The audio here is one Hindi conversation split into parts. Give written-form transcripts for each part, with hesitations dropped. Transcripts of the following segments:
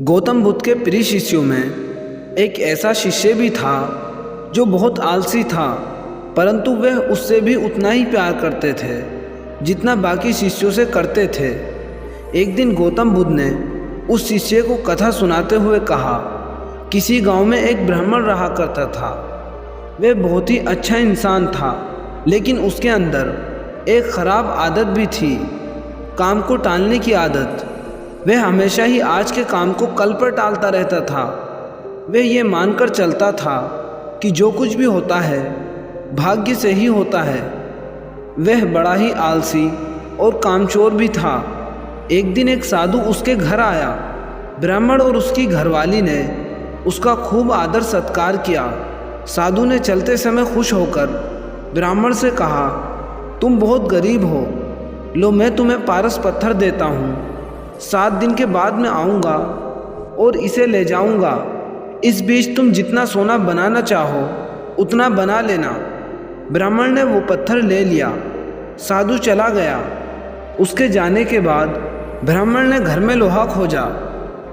गौतम बुद्ध के प्रिय शिष्यों में एक ऐसा शिष्य भी था जो बहुत आलसी था, परंतु वह उससे भी उतना ही प्यार करते थे जितना बाकी शिष्यों से करते थे। एक दिन गौतम बुद्ध ने उस शिष्य को कथा सुनाते हुए कहा, किसी गांव में एक ब्राह्मण रहा करता था। वह बहुत ही अच्छा इंसान था, लेकिन उसके अंदर एक खराब आदत भी थी, काम को टालने की आदत। वह हमेशा ही आज के काम को कल पर टालता रहता था। वह ये मानकर चलता था कि जो कुछ भी होता है भाग्य से ही होता है। वह बड़ा ही आलसी और कामचोर भी था। एक दिन एक साधु उसके घर आया। ब्राह्मण और उसकी घरवाली ने उसका खूब आदर सत्कार किया। साधु ने चलते समय खुश होकर ब्राह्मण से कहा, तुम बहुत गरीब हो, लो मैं तुम्हें पारस पत्थर देता हूँ। 7 दिन के बाद मैं आऊँगा और इसे ले जाऊँगा। इस बीच तुम जितना सोना बनाना चाहो उतना बना लेना। ब्राह्मण ने वो पत्थर ले लिया। साधु चला गया। उसके जाने के बाद ब्राह्मण ने घर में लोहा खोजा।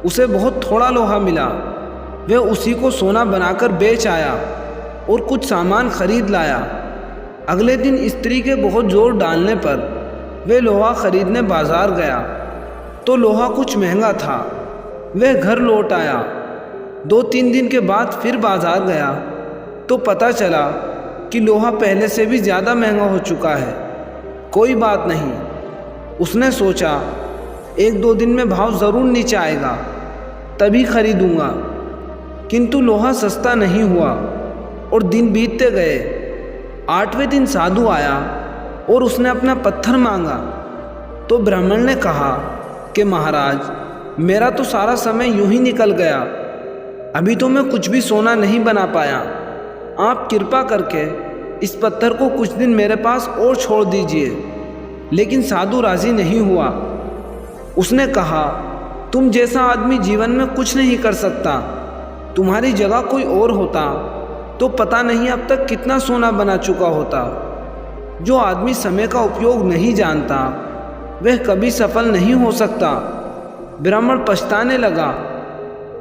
उसे बहुत थोड़ा लोहा मिला। वह उसी को सोना बनाकर बेच आया और कुछ सामान खरीद लाया। अगले दिन स्त्री के बहुत जोर डालने पर वह लोहा खरीदने बाजार गया तो लोहा कुछ महंगा था। वह घर लौट आया। 2-3 दिन के बाद फिर बाजार गया तो पता चला कि लोहा पहले से भी ज़्यादा महंगा हो चुका है। कोई बात नहीं, उसने सोचा 1-2 दिन में भाव ज़रूर नीचे आएगा, तभी खरीदूंगा। किंतु लोहा सस्ता नहीं हुआ और दिन बीतते गए। 8वें दिन साधु आया और उसने अपना पत्थर मांगा तो ब्राह्मण ने कहा कि महाराज, मेरा तो सारा समय यूं ही निकल गया, अभी तो मैं कुछ भी सोना नहीं बना पाया। आप कृपा करके इस पत्थर को कुछ दिन मेरे पास और छोड़ दीजिए। लेकिन साधु राजी नहीं हुआ। उसने कहा, तुम जैसा आदमी जीवन में कुछ नहीं कर सकता। तुम्हारी जगह कोई और होता तो पता नहीं अब तक कितना सोना बना चुका होता। जो आदमी समय का उपयोग नहीं जानता वह कभी सफल नहीं हो सकता। ब्राह्मण पछताने लगा,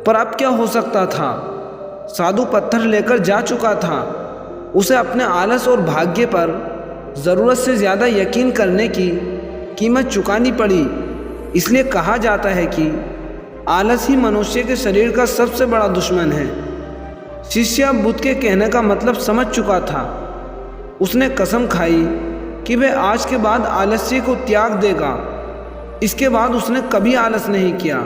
पर अब क्या हो सकता था। साधु पत्थर लेकर जा चुका था। उसे अपने आलस और भाग्य पर ज़रूरत से ज़्यादा यकीन करने की कीमत चुकानी पड़ी। इसलिए कहा जाता है कि आलस ही मनुष्य के शरीर का सबसे बड़ा दुश्मन है। शिष्य बुद्ध के कहने का मतलब समझ चुका था। उसने कसम खाई कि वह आज के बाद आलस्य को त्याग देगा। इसके बाद उसने कभी आलस नहीं किया।